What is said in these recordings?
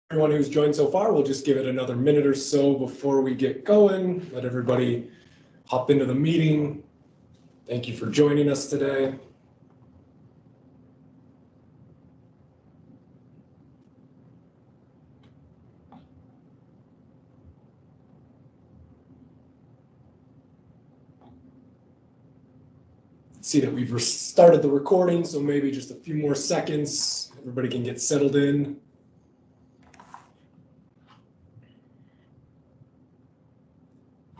Everyone who's joined so far, we'll just give it another minute or so before we get going. Let everybody hop into the meeting. Thank you for joining us today. See that we've started the recording, so maybe just a few more seconds. Everybody can get settled in.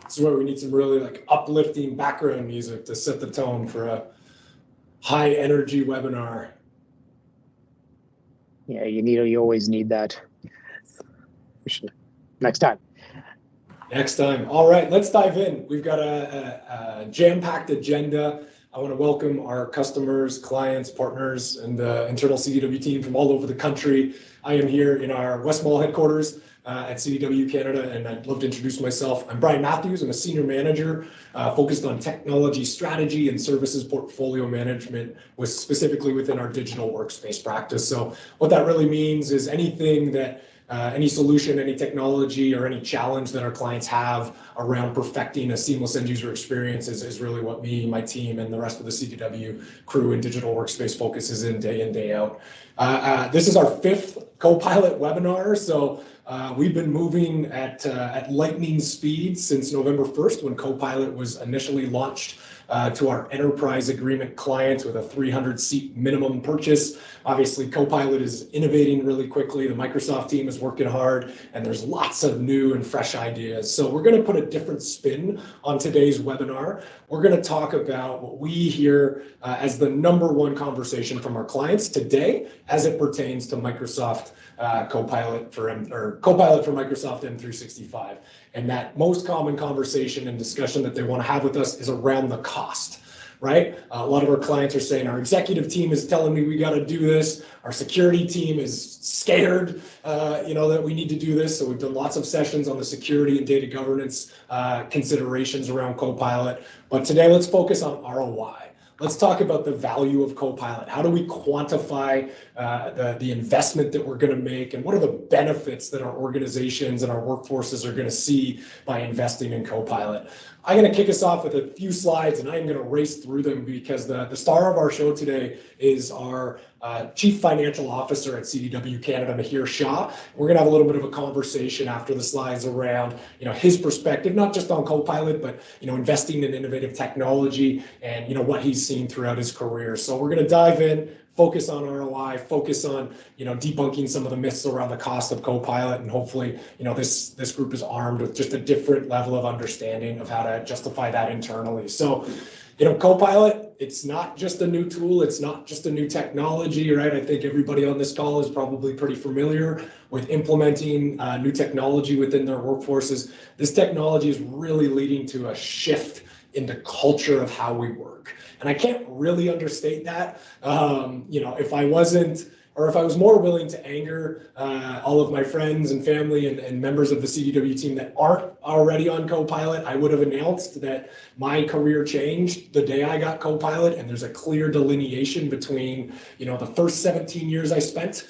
This is where we need some really uplifting background music to set the tone for a high energy webinar. Yeah, you always need that. Next time. Next time. All right, let's dive in. We've got a jam-packed agenda. I want to welcome our customers, clients, partners, and the internal CDW team from all over the country. I am here in our West Mall headquarters at CDW Canada, and I'd love to introduce myself. I'm Brian Matthews. I'm a senior manager focused on technology strategy and services portfolio management, specifically within our digital workspace practice. So what that really means is anything that any solution, any technology, or any challenge that our clients have around perfecting a seamless end user experience is really what me, my team, and the rest of the CDW crew in digital workspace focuses in, day out. This is our 5th Copilot webinar, so we've been moving at lightning speed since November 1st when Copilot was initially launched to our enterprise agreement clients with a 300-seat minimum purchase. Obviously, Copilot is innovating really quickly. The Microsoft team is working hard, and there's lots of new and fresh ideas. So we're going to put a different spin on today's webinar. We're going to talk about what we hear as the #1 conversation from our clients today as it pertains to Microsoft Copilot for Microsoft M365. And that most common conversation and discussion that they want to have with us is around the cost, right? A lot of our clients are saying our executive team is telling me we got to do this. Our security team is scared, that we need to do this. So we've done lots of sessions on the security and data governance considerations around Copilot. But today, let's focus on ROI. Let's talk about the value of Copilot. How do we quantify the investment that we're going to make, and what are the benefits that our organizations and our workforces are going to see by investing in Copilot? I'm going to kick us off with a few slides, and I'm going to race through them because the star of our show today is our Chief Financial Officer at CDW Canada, Mihir Shah. We're going to have a little bit of a conversation after the slides around, his perspective, not just on Copilot, but, investing in innovative technology and, what he's seen throughout his career. So we're going to dive in, focus on ROI, focus on, debunking some of the myths around the cost of Copilot, and hopefully, this group is armed with just a different level of understanding of how to justify that internally. So, Copilot, it's not just a new tool, it's not just a new technology, right? I think everybody on this call is probably pretty familiar with implementing new technology within their workforces. This technology is really leading to a shift in the culture of how we work. And I can't really understate that. If I was more willing to anger all of my friends and family and members of the CDW team that aren't already on Copilot, I would have announced that my career changed the day I got Copilot, and there's a clear delineation between, the first 17 years I spent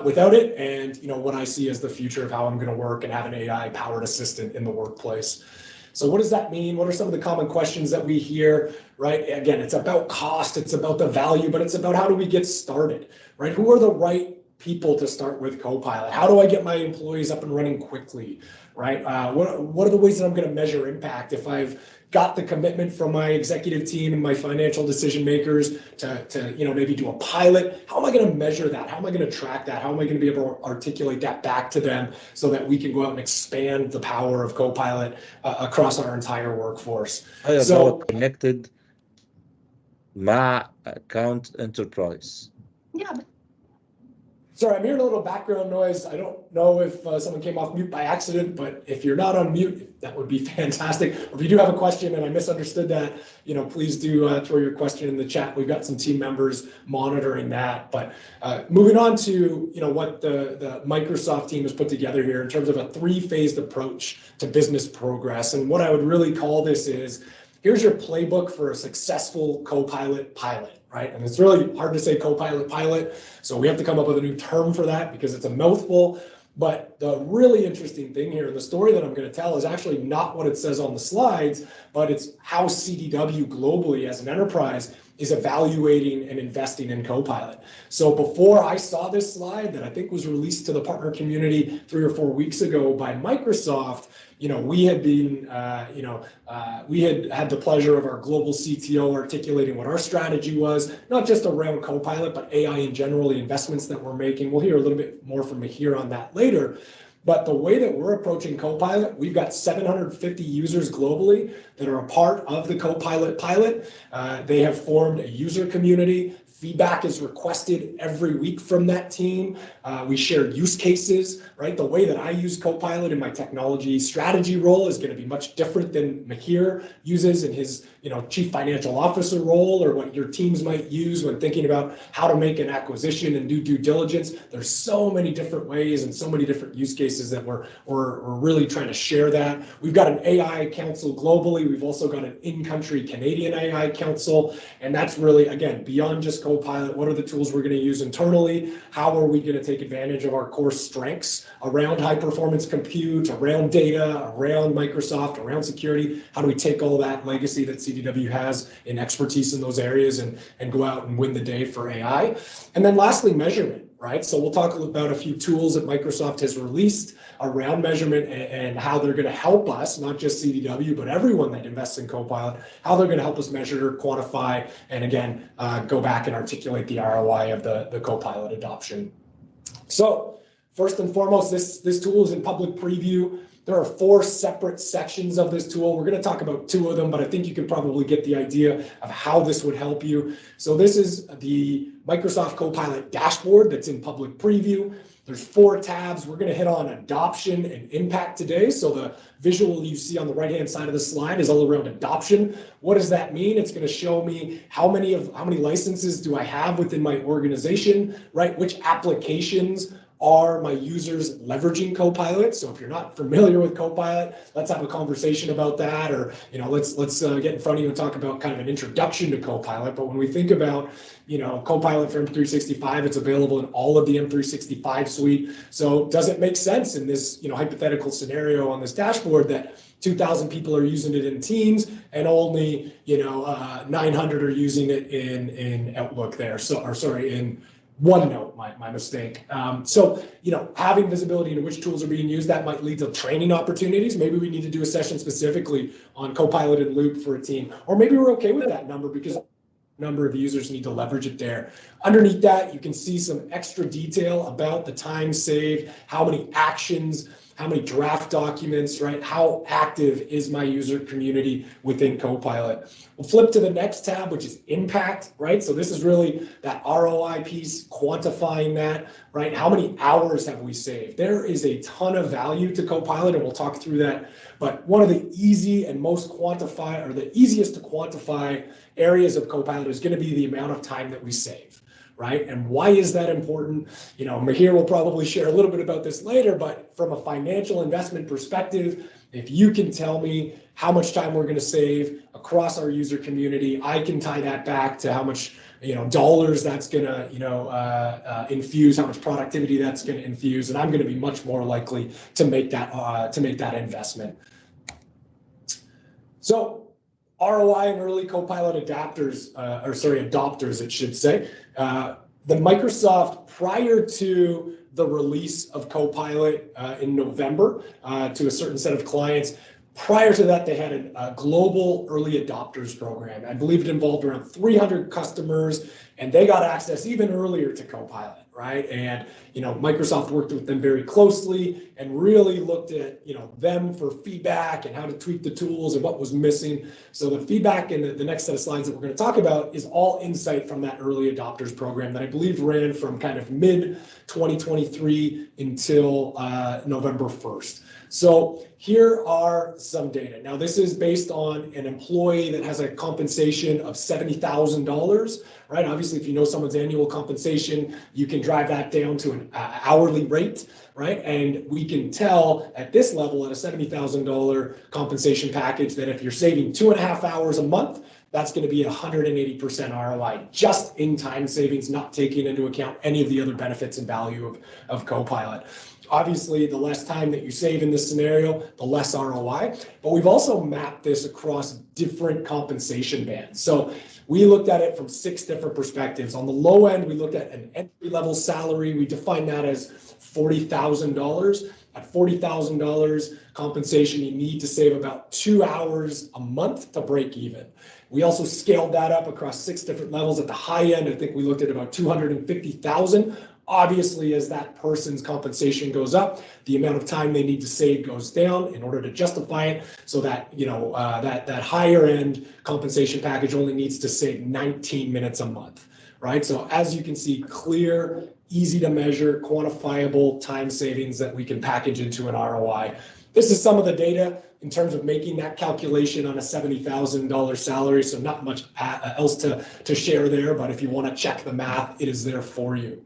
without it and, what I see as the future of how I'm going to work and have an AI-powered assistant in the workplace. So what does that mean? What are some of the common questions that we hear, right? Again, it's about cost, it's about the value, but it's about how do we get started, right? Who are the right people to start with Copilot? How do I get my employees up and running quickly, right? What are the ways that I'm going to measure impact if I've got the commitment from my executive team and my financial decision makers to maybe do a pilot? How am I going to measure that? How am I going to track that? How am I going to be able to articulate that back to them so that we can go out and expand the power of Copilot across our entire workforce? So connected مع account enterprise. Yeah. Sorry, I'm hearing a little background noise. I don't know if someone came off mute by accident, but if you're not on mute, that would be fantastic. Or if you do have a question and I misunderstood that, please do throw your question in the chat. We've got some team members monitoring that. But moving on to what the Microsoft team has put together here in terms of a 3-phased approach to business progress. And what I would really call this is, here's your playbook for a successful Copilot pilot. Right? And it's really hard to say Copilot pilot, so we have to come up with a new term for that because it's a mouthful. But the really interesting thing here, and the story that I'm going to tell, is actually not what it says on the slides, but it's how CDW globally as an enterprise is evaluating and investing in Copilot. So before I saw this slide that I think was released to the partner community 3 or 4 weeks ago by Microsoft, we had been, we had the pleasure of our global CTO articulating what our strategy was, not just around Copilot, but AI in general, the investments that we're making. We'll hear a little bit more from Mihir on that later. But the way that we're approaching Copilot, we've got 750 users globally that are a part of the Copilot pilot. They have formed a user community. Feedback is requested every week from that team. We share use cases, right? The way that I use Copilot in my technology strategy role is going to be much different than Mihir uses in his, chief financial officer role, or what your teams might use when thinking about how to make an acquisition and do due diligence. There's so many different ways and so many different use cases that we're really trying to share that. We've got an AI council globally. We've also got an in-country Canadian AI council, and that's really, again, beyond just Copilot. What are the tools we're going to use internally? How are we going to take advantage of our core strengths around high performance compute, around data, around Microsoft, around security? How do we take all that legacy that CDW has in expertise in those areas and go out and win the day for AI? And then lastly, measurement, right? So we'll talk about a few tools that Microsoft has released around measurement and how they're going to help us, not just CDW, but everyone that invests in Copilot, how they're going to help us measure, quantify, and again, go back and articulate the ROI of the Copilot adoption. So first and foremost, this tool is in public preview. There are 4 separate sections of this tool. We're going to talk about 2 of them, but I think you can probably get the idea of how this would help you. So this is the Microsoft Copilot dashboard that's in public preview. There's 4 tabs. We're going to hit on adoption and impact today. So the visual you see on the right-hand side of the slide is all around adoption. What does that mean? It's going to show me how many licenses do I have within my organization, right? Which applications are my users leveraging Copilot? So if you're not familiar with Copilot, let's have a conversation about that, or let's get in front of you and talk about kind of an introduction to Copilot. But when we think about Copilot for M365, it's available in all of the M365 suite. So does it make sense in this hypothetical scenario on this dashboard that 2,000 people are using it in Teams and only 900 are using it in Outlook there? In OneNote, my mistake. So, having visibility into which tools are being used, that might lead to training opportunities. Maybe we need to do a session specifically on Copilot and Loop for a team, or maybe we're okay with that number because number of users need to leverage it there. Underneath that, you can see some extra detail about the time saved, how many actions, how many draft documents, right? How active is my user community within Copilot? We'll flip to the next tab, which is impact, right? So this is really that ROI piece, quantifying that, right? How many hours have we saved? There is a ton of value to Copilot, and we'll talk through that. But one of the easiest to quantify areas of Copilot is going to be the amount of time that we save. Right? And why is that important? Mihir will probably share a little bit about this later, but from a financial investment perspective, if you can tell me how much time we're going to save across our user community, I can tie that back to how much dollars that's going to infuse, how much productivity that's going to infuse, and I'm going to be much more likely to make that investment. So ROI and early Copilot adopters, it should say. The Microsoft, prior to the release of Copilot in November to a certain set of clients, prior to that, they had a global early adopters program. I believe it involved around 300 customers, and they got access even earlier to Copilot, right? And Microsoft worked with them very closely and really looked at them for feedback and how to tweak the tools and what was missing. So the feedback in the next set of slides that we're going to talk about is all insight from that early adopters program that I believe ran from kind of mid 2023 until November 1st. So here are some data. Now this is based on an employee that has a compensation of $70,000, right? Obviously, if you know someone's annual compensation, you can drive that down to an hourly rate, right? And we can tell at this level, at a $70,000 compensation package, that if you're saving 2.5 hours a month, that's going to be 180% ROI just in time savings, not taking into account any of the other benefits and value of Copilot. Obviously, the less time that you save in this scenario, the less ROI, but we've also mapped this across different compensation bands. So we looked at it from 6 different perspectives. On the low end, we looked at an entry-level salary. We defined that as $40,000. At $40,000 compensation, you need to save about 2 hours a month to break even. We also scaled that up across 6 different levels. At the high end, I think we looked at about 250,000. Obviously, as that person's compensation goes up, the amount of time they need to save goes down in order to justify it. So that, that higher end compensation package only needs to save 19 minutes a month, right? So as you can see, clear, easy to measure, quantifiable time savings that we can package into an ROI. This is some of the data in terms of making that calculation on a $70,000 salary. So not much else to share there, but if you want to check the math, it is there for you.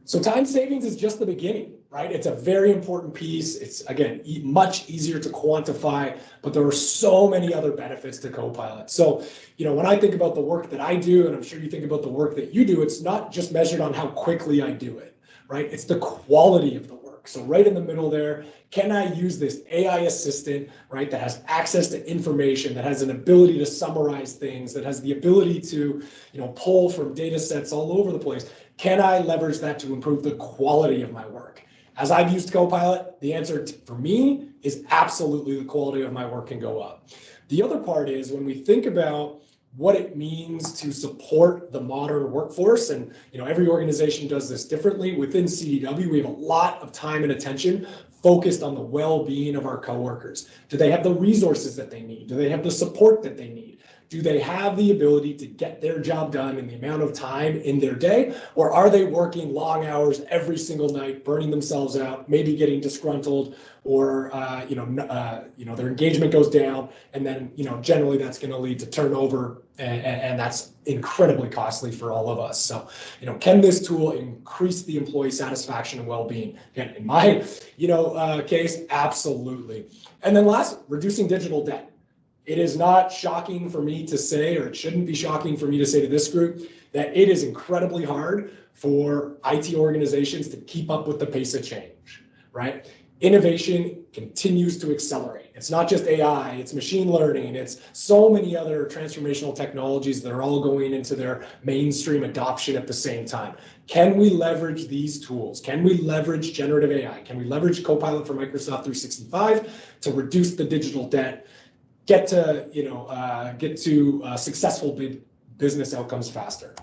So time savings is just the beginning, right? It's a very important piece. It's, again, much easier to quantify, but there are so many other benefits to Copilot. So, when I think about the work that I do, and I'm sure you think about the work that you do, it's not just measured on how quickly I do it, right? It's the quality of the work. So right in the middle there, can I use this AI assistant, right, that has access to information, that has an ability to summarize things, that has the ability to, pull from data sets all over the place? Can I leverage that to improve the quality of my work? As I've used Copilot, the answer for me is absolutely the quality of my work can go up. The other part is when we think about what it means to support the modern workforce, and every organization does this differently. Within CDW, we have a lot of time and attention focused on the well-being of our coworkers. Do they have the resources that they need? Do they have the support that they need? Do they have the ability to get their job done in the amount of time in their day? Or are they working long hours every single night, burning themselves out, maybe getting disgruntled, or their engagement goes down, and then generally that's going to lead to turnover, and that's incredibly costly for all of us. So can this tool increase the employee satisfaction and well-being? Again, in my case, absolutely. And then last, reducing digital debt. It is not shocking for me to say, or it shouldn't be shocking for me to say to this group, that it is incredibly hard for IT organizations to keep up with the pace of change, right? Innovation continues to accelerate. It's not just AI, it's machine learning, it's so many other transformational technologies that are all going into their mainstream adoption at the same time. Can we leverage these tools? Can we leverage generative AI? Can we leverage Copilot for Microsoft 365 to reduce the digital debt? Get to successful business outcomes faster.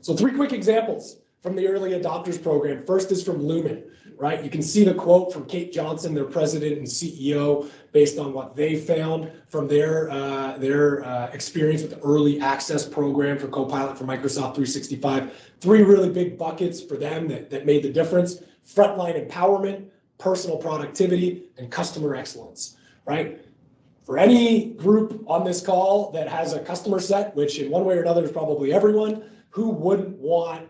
So 3 quick examples from the early adopters program. First is from Lumen, right? You can see the quote from Kate Johnson, their president and CEO, based on what they found from their experience with the early access program for Copilot for Microsoft 365. 3 really big buckets for them that made the difference: frontline empowerment, personal productivity, and customer excellence, right? For any group on this call that has a customer set, which in one way or another is probably everyone, who wouldn't want,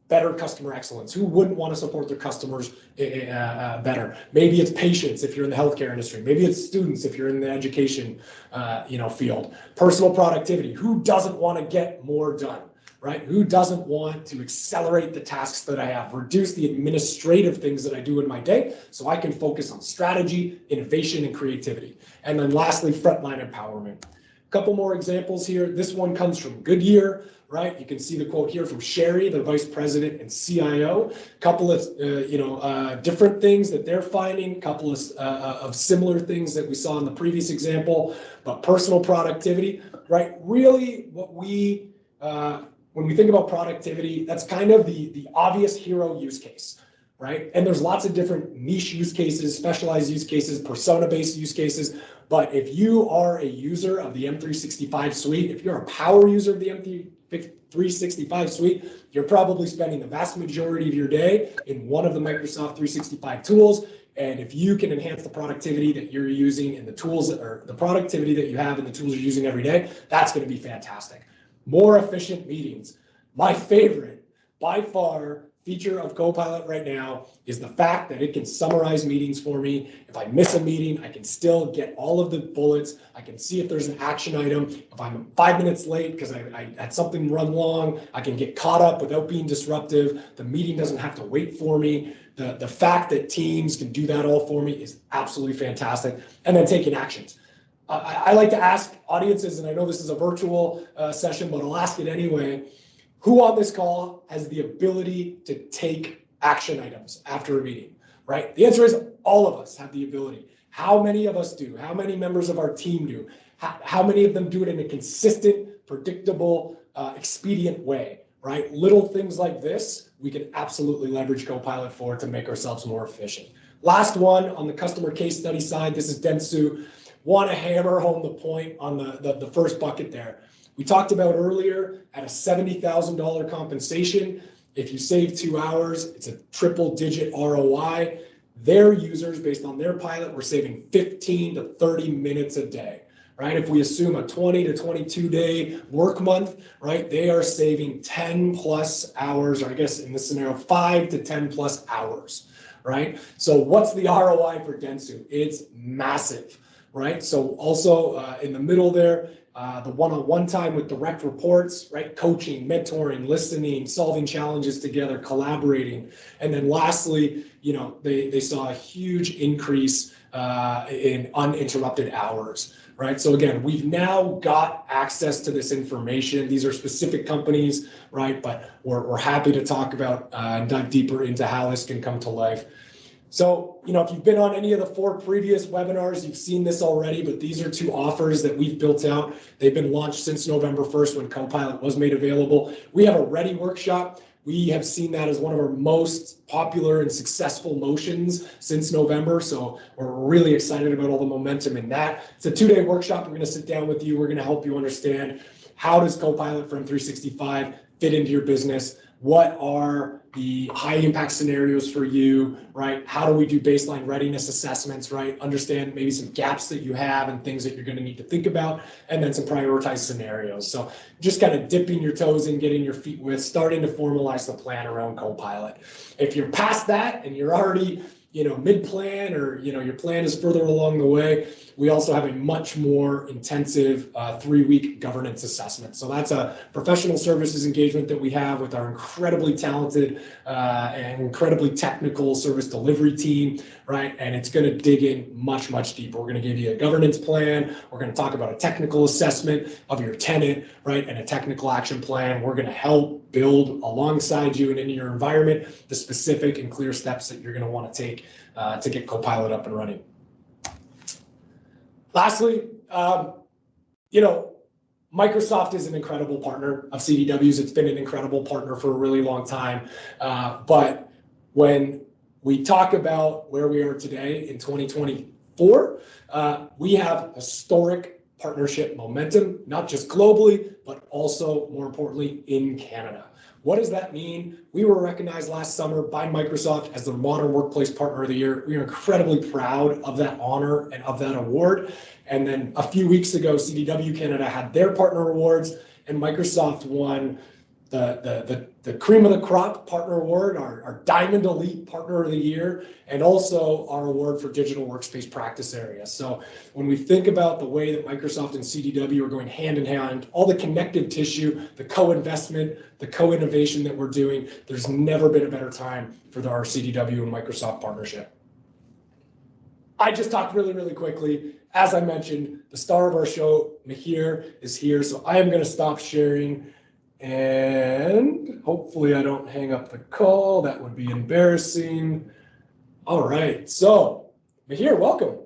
better customer excellence? Who wouldn't want to support their customers better? Maybe it's patients if you're in the healthcare industry. Maybe it's students if you're in the education, field. Personal productivity. Who doesn't want to get more done? Right? Who doesn't want to accelerate the tasks that I have, reduce the administrative things that I do in my day so I can focus on strategy, innovation, and creativity? And then lastly, frontline empowerment. A couple more examples here. This one comes from Goodyear, right? You can see the quote here from Sherry, the vice president and CIO. A couple of different things that they're finding, a couple of similar things that we saw in the previous example, but personal productivity, right? Really what we when we think about productivity, that's kind of the obvious hero use case, right? And there's lots of different niche use cases, specialized use cases, persona-based use cases. But if you are a user of the M365 suite, if you're a power user of the M365 suite, you're probably spending the vast majority of your day in one of the Microsoft 365 tools. And if you can enhance the productivity that you're using and the tools, or the productivity that you have and the tools you're using every day, that's going to be fantastic. More efficient meetings. My favorite, by far, feature of Copilot right now is the fact that it can summarize meetings for me. If I miss a meeting, I can still get all of the bullets. I can see if there's an action item. If I'm 5 minutes late because I had something run long, I can get caught up without being disruptive. The meeting doesn't have to wait for me. The fact that teams can do that all for me is absolutely fantastic. And then taking actions. I like to ask audiences, and I know this is a virtual session, but I'll ask it anyway. Who on this call has the ability to take action items after a meeting, right? The answer is all of us have the ability. How many of us do? How many members of our team do? How many of them do it in a consistent, predictable, expedient way, right? Little things like this, we can absolutely leverage Copilot for to make ourselves more efficient. Last one on the customer case study side, this is Dentsu. Want to hammer home the point on the first bucket there. We talked about earlier at a $70,000 compensation, if you save 2 hours, it's a triple-digit ROI. Their users, based on their pilot, were saving 15 to 30 minutes a day, right? If we assume a 20 to 22 day work month, right, they are saving 10 plus hours, or I guess in this scenario, 5 to 10 plus hours, right? So what's the ROI for Dentsu? It's massive, right? So also in the middle there, the one-on-one time with direct reports, right? Coaching, mentoring, listening, solving challenges together, collaborating. And then lastly, you know, they saw a huge increase in uninterrupted hours, right? So again, we've now got access to this information. These are specific companies, right? But we're happy to talk about and dive deeper into how this can come to life. So, you know, if you've been on any of the 4 previous webinars, you've seen this already, but these are 2 offers that we've built out. They've been launched since November 1st when Copilot was made available. We have a Ready workshop. We have seen that as one of our most popular and successful motions since November. So we're really excited about all the momentum in that. It's a 2-day workshop. We're going to sit down with you. We're going to help you understand how does Copilot from 365 fit into your business? What are the high impact scenarios for you, right? How do we do baseline readiness assessments, right? Understand maybe some gaps that you have and things that you're going to need to think about, and then some prioritized scenarios. So just kind of dipping your toes in, getting your feet wet, starting to formalize the plan around Copilot. If you're past that and you're already, you know, mid-plan, or, you know, your plan is further along the way, we also have a much more intensive 3-week governance assessment. So that's a professional services engagement that we have with our incredibly talented and incredibly technical service delivery team, right? And it's going to dig in much, much deeper. We're going to give you a governance plan. We're going to talk about a technical assessment of your tenant, right? And a technical action plan. We're going to help build alongside you and in your environment the specific and clear steps that you're going to want to take to get Copilot up and running. Lastly, you know, Microsoft is an incredible partner of CDW's. It's been an incredible partner for a really long time. But when we talk about where we are today in 2024, we have historic partnership momentum, not just globally, but also, more importantly, in Canada. What does that mean? We were recognized last summer by Microsoft as the Modern Workplace Partner of the Year. We are incredibly proud of that honor and of that award. And then a few weeks ago, CDW Canada had their partner awards, and Microsoft won the cream of the crop partner award, our Diamond Elite Partner of the Year, and also our award for digital workspace practice area. So when we think about the way that Microsoft and CDW are going hand in hand, all the connective tissue, the co-investment, the co-innovation that we're doing, there's never been a better time for our CDW and Microsoft partnership. I just talked really, really quickly. As I mentioned, the star of our show, Mihir, is here. So I am going to stop sharing, and hopefully I don't hang up the call. That would be embarrassing. All right. So Mihir, welcome.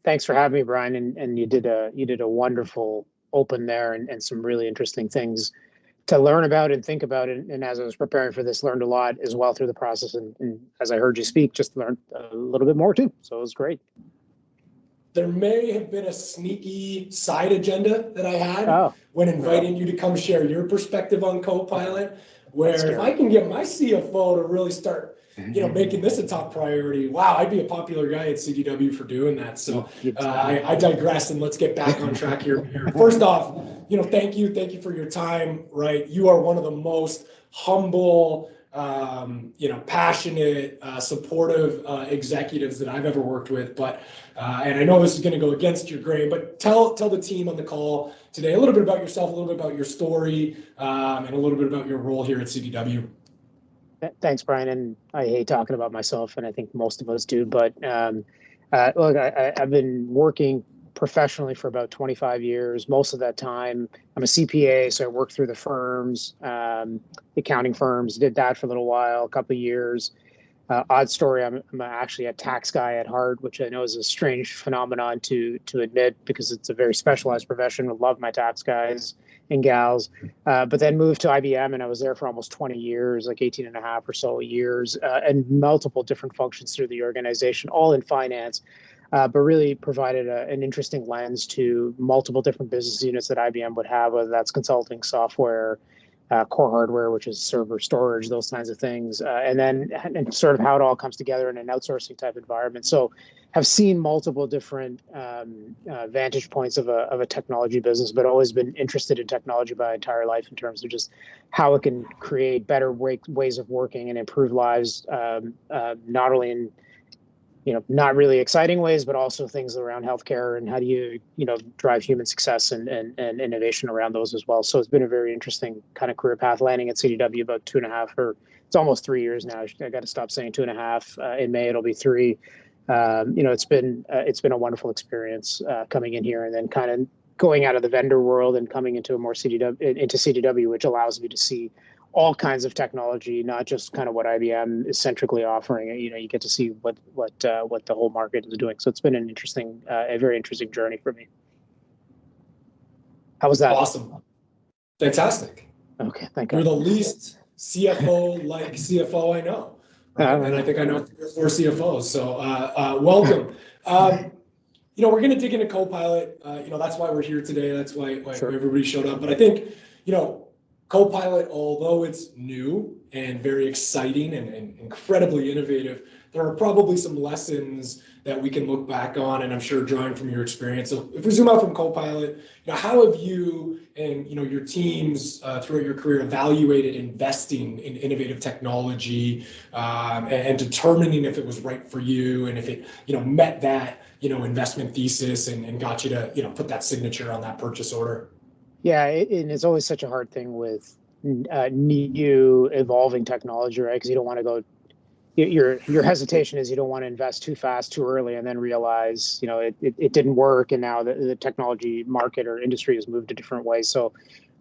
Thanks for having me, Brian. And you did a wonderful open there, and some really interesting things to learn about and think about. And as I was preparing for this, learned a lot as well through the process. And as I heard you speak, just learned a little bit more too. So it was great. There may have been a sneaky side agenda that I had when inviting you to come share your perspective on Copilot. where if I can get my CFO to really start, making this a top priority, wow, I'd be a popular guy at CDW for doing that. So I digress, and let's get back on track here. First off, thank you for your time, right? You are one of the most humble, passionate, supportive executives that I've ever worked with. But and I know this is going to go against your grain, but tell the team on the call today a little bit about yourself, a little bit about your story, and a little bit about your role here at CDW. Thanks, Brian. And I hate talking about myself, and I think most of us do. But look, I've been working professionally for about 25 years. Most of that time, I'm a CPA, so I worked through the firms, accounting firms, did that for a little while, a couple of years. Odd story, I'm actually a tax guy at heart, which I know is a strange phenomenon to admit because it's a very specialized profession. I love my tax guys and gals, but then moved to IBM, and I was there for almost 20 years, like 18 and a half or so years, and multiple different functions through the organization, all in finance. But really provided an interesting lens to multiple different business units that IBM would have, whether that's consulting, software, core hardware, which is server storage, those kinds of things, and then sort of how it all comes together in an outsourcing type environment. So have seen multiple different vantage points of a technology business, but always been interested in technology my entire life in terms of just how it can create better ways of working and improve lives, not only in not really exciting ways, but also things around healthcare and how do you, drive human success and innovation around those as well. So it's been a very interesting kind of career path, landing at CDW about 2.5 or it's almost 3 years now. I got to stop saying 2.5. In May, it'll be 3. It's been a wonderful experience coming in here and then kind of going out of the vendor world and coming into a more CDW, which allows me to see all kinds of technology, not just kind of what IBM is centrically offering. You get to see what the whole market is doing. So it's been a very interesting journey for me. How was that? Awesome. Fantastic. Okay, thank you. You're the least CFO-like CFO I know. Right? And I think I know 3 or 4 CFOs. So welcome. We're going to dig into Copilot. That's why we're here today. That's why Sure. everybody showed up. But I think, Copilot, although it's new and very exciting and incredibly innovative, there are probably some lessons that we can look back on, and I'm sure drawing from your experience. So if we zoom out from Copilot, how have you and your teams throughout your career evaluated investing in innovative technology and determining if it was right for you and if it met that investment thesis and got you to put that signature on that purchase order? Yeah, and it's always such a hard thing with new evolving technology, right? Because you don't want to go. Your hesitation is you don't want to invest too fast, too early, and then realize it didn't work, and now the technology market or industry has moved a different way. So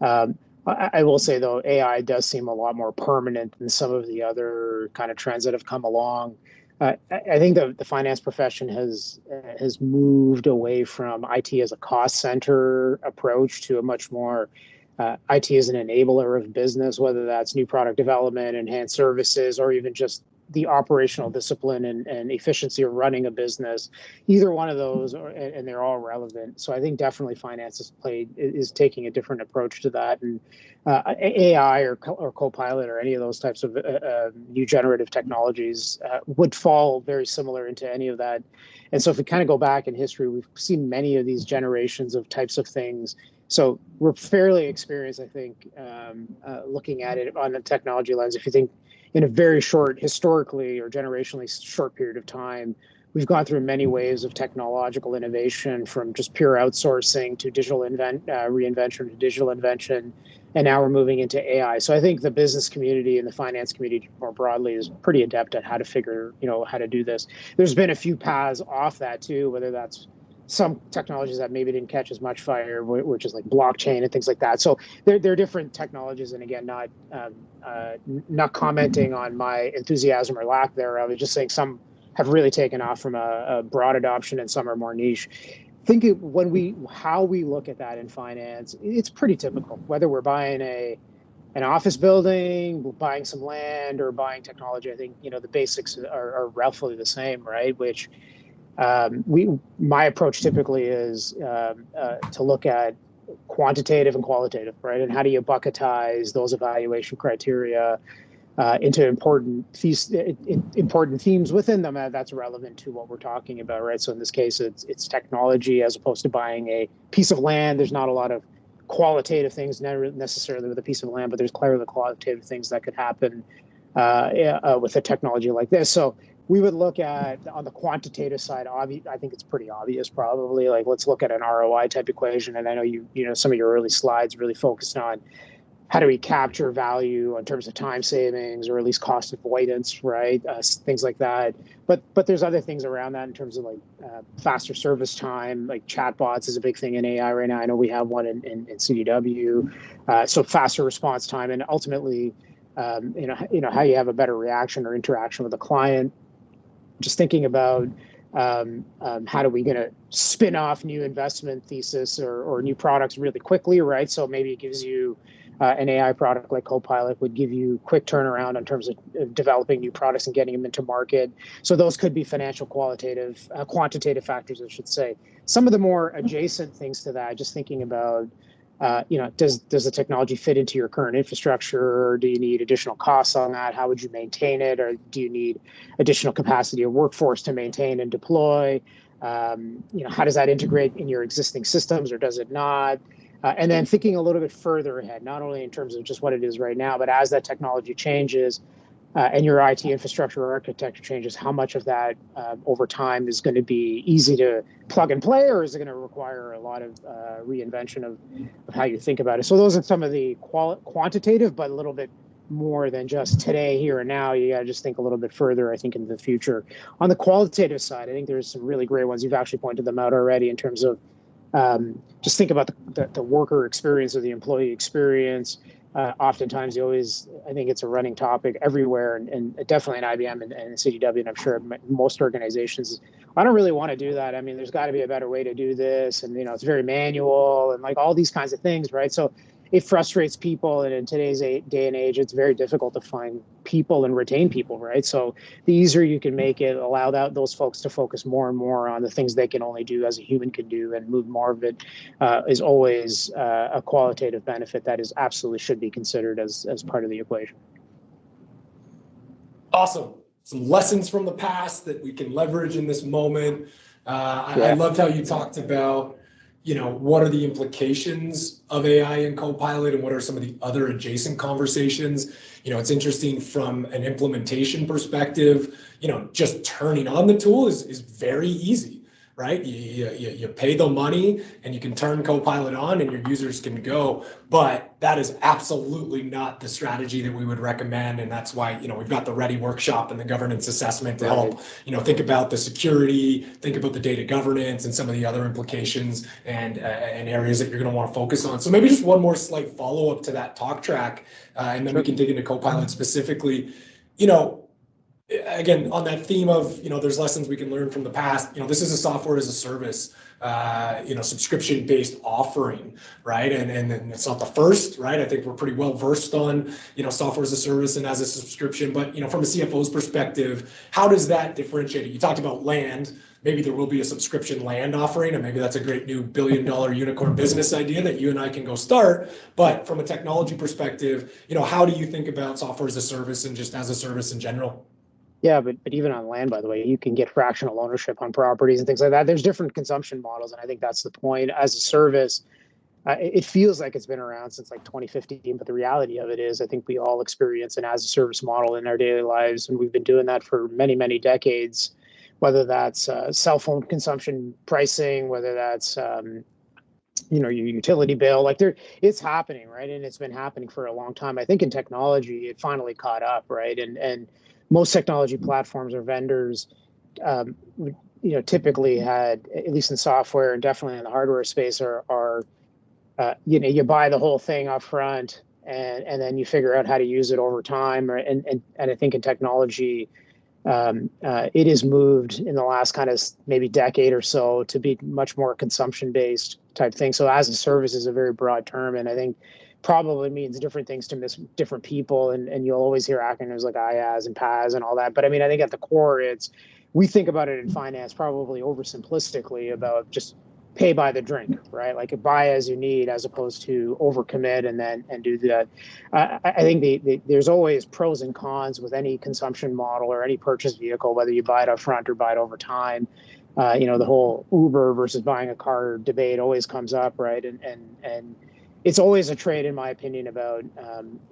I will say though, AI does seem a lot more permanent than some of the other kind of trends that have come along. I think the finance profession has moved away from IT as a cost center approach to a much more IT as an enabler of business, whether that's new product development, enhanced services, or even just the operational discipline and efficiency of running a business. Either one of those, and they're all relevant. So I think definitely finance is taking a different approach to that, and AI or Copilot or any of those types of new generative technologies would fall very similar into any of that. And so if we kind of go back in history, we've seen many of these generations of types of things. So we're fairly experienced, I think, looking at it on the technology lens. If you think in a very short, historically or generationally short period of time, we've gone through many waves of technological innovation, from just pure outsourcing to digital reinvention to digital invention, and now we're moving into AI. So I think the business community and the finance community more broadly is pretty adept at how to figure, how to do this. There's been a few paths off that too, whether that's some technologies that maybe didn't catch as much fire, which is like blockchain and things like that. So there are different technologies, and again, not commenting on my enthusiasm or lack thereof. Just saying some have really taken off from a broad adoption, and some are more niche. How we look at that in finance, it's pretty typical. Whether we're buying an office building, buying some land, or buying technology, I think the basics are roughly the same, right? Which my approach typically is to look at quantitative and qualitative, right? And how do you bucketize those evaluation criteria into important themes within them that's relevant to what we're talking about, right? So in this case, it's technology as opposed to buying a piece of land. There's not a lot of qualitative things necessarily with a piece of land, but there's clearly qualitative things that could happen with a technology like this. So we would look at, on the quantitative side, I think it's pretty obvious probably, like let's look at an ROI type equation. And I know you know some of your early slides really focused on how do we capture value in terms of time savings or at least cost avoidance, right? Things like that. But there's other things around that in terms of like faster service time, like chatbots is a big thing in AI right now. I know we have one in CDW. So faster response time, and ultimately, you know how you have a better reaction or interaction with a client. Just thinking about how do we going to spin off new investment thesis or new products really quickly, right? So maybe it gives you an AI product like Copilot would give you quick turnaround in terms of developing new products and getting them into market. So those could be financial, quantitative factors, I should say. Some of the more adjacent things to that, just thinking about, you know, does the technology fit into your current infrastructure, or do you need additional costs on that? How would you maintain it, or do you need additional capacity of workforce to maintain and deploy? You know, how does that integrate in your existing systems, or does it not? And then thinking a little bit further ahead, not only in terms of just what it is right now, but as that technology changes and your IT infrastructure or architecture changes, how much of that over time is going to be easy to plug and play, or is it going to require a lot of reinvention of how you think about it? So those are some of the quantitative, but a little bit more than just today, here and now. You got to just think a little bit further, I think, into the future. On the qualitative side, I think there's some really great ones. You've actually pointed them out already in terms of just think about the worker experience or the employee experience. Oftentimes, I think it's a running topic everywhere, and definitely in IBM and CDW, and I'm sure most organizations. I don't really want to do that. I mean, there's got to be a better way to do this, and you know, it's very manual and like all these kinds of things, right? So it frustrates people, and in today's day and age, it's very difficult to find people and retain people, right? So the easier you can make it, allow those folks to focus more and more on the things they can only do as a human can do, and move more of it is always a qualitative benefit that is absolutely should be considered as part of the equation. Awesome. Some lessons from the past that we can leverage in this moment. I loved how you talked about, you know, what are the implications of AI and Copilot, and what are some of the other adjacent conversations? You know, it's interesting from an implementation perspective. You know, just turning on the tool is very easy, right? You pay the money and you can turn Copilot on and your users can go. But that is absolutely not the strategy that we would recommend. And that's why, you know, we've got the Ready workshop and the governance assessment to help, you know, think about the security, think about the data governance and some of the other implications and areas that you're going to want to focus on. So maybe just one more slight follow-up to that talk track, and then we can dig into Copilot specifically. You know, again, on that theme of, you know, there's lessons we can learn from the past. You know, this is a software as a service, you know, subscription-based offering, right? And it's not the first, right? I think we're pretty well versed on, you know, software as a service and as a subscription. But, you know, from a CFO's perspective, how does that differentiate it? You talked about land. Maybe there will be a subscription land offering, and maybe that's a great new billion-dollar unicorn business idea that you and I can go start. But from a technology perspective, you know, how do you think about software as a service and just as a service in general? Yeah, but even on land, by the way, you can get fractional ownership on properties and things like that. There's different consumption models, and I think that's the point. As a service, it feels like it's been around since like 2015, but the reality of it is I think we all experience an as a service model in our daily lives, and we've been doing that for many, many decades, whether that's cell phone consumption pricing, whether that's you know, your utility bill, like it's happening, right? And it's been happening for a long time. I think in technology, it finally caught up, right? And most technology platforms or vendors, you know, typically had, at least in software and definitely in the hardware space, are you know, you buy the whole thing up front and then you figure out how to use it over time. And I think in technology, it has moved in the last kind of maybe decade or so to be much more consumption-based type thing. So as a service is a very broad term, and I think probably means different things to different people, and you'll always hear acronyms like IaaS and PaaS and all that. But I mean, I think at the core, we think about it in finance probably oversimplistically about just pay by the drink, right? Like buy as you need, as opposed to overcommit and do that. I think there's always pros and cons with any consumption model or any purchase vehicle, whether you buy it up front or buy it over time. The whole Uber versus buying a car debate always comes up, right? And it's always a trade, in my opinion,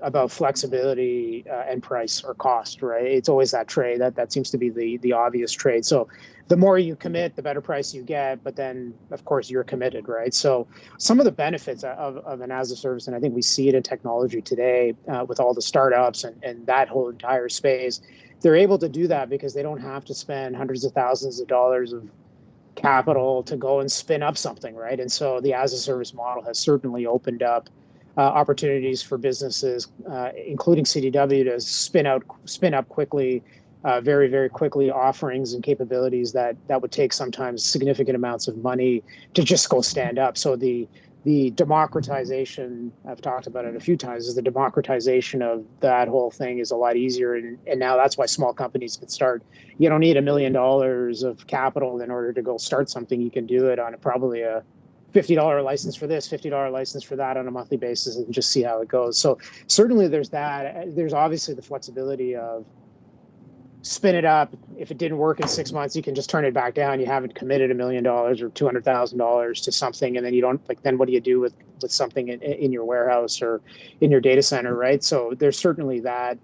about flexibility and price or cost, right? It's always that trade. That seems to be the obvious trade. So the more you commit, the better price you get, but then of course you're committed, right? So some of the benefits of an as a service, and I think we see it in technology today with all the startups and that whole entire space, they're able to do that because they don't have to spend hundreds of thousands of dollars of capital to go and spin up something, right? And so the as a service model has certainly opened up opportunities for businesses, including CDW, to spin up quickly, very, very quickly, offerings and capabilities that would take sometimes significant amounts of money to just go stand up. So the democratization, I've talked about it a few times, is the democratization of that whole thing is a lot easier. And now that's why small companies can start. You don't need $1 million of capital in order to go start something. You can do it on probably a $50 license for this, $50 license for that on a monthly basis, and just see how it goes. So certainly there's that. There's obviously the flexibility of spin it up. If it didn't work in 6 months, you can just turn it back down. You haven't committed $1 million or $200,000 to something, and then you don't then what do you do with something in your warehouse or in your data center, right? So there's certainly that.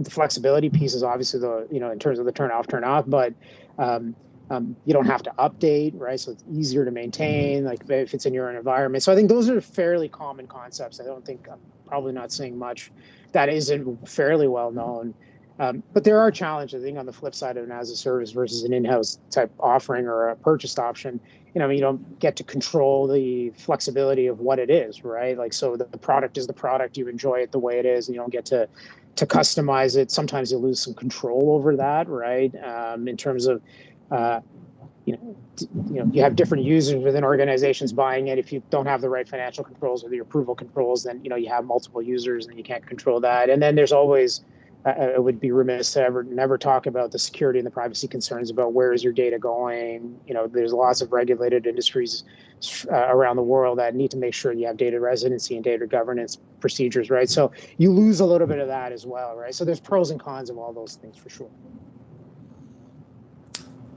The flexibility piece is obviously in terms of the turn off, but you don't have to update, right? So it's easier to maintain, like if it's in your own environment. So I think those are fairly common concepts. I'm probably not saying much that isn't fairly well known. But there are challenges, I think, on the flip side of an as a service versus an in-house type offering or a purchased option. You don't get to control the flexibility of what it is, right? Like, so the product is the product, you enjoy it the way it is, and you don't get to customize it. Sometimes you lose some control over that, right? In terms of, you have different users within organizations buying it. If you don't have the right financial controls or the approval controls, then, you have multiple users and you can't control that. And then there's always, I would be remiss to never talk about the security and the privacy concerns about where is your data going. There's lots of regulated industries around the world that need to make sure you have data residency and data governance procedures, right? So you lose a little bit of that as well, right? So there's pros and cons of all those things for sure.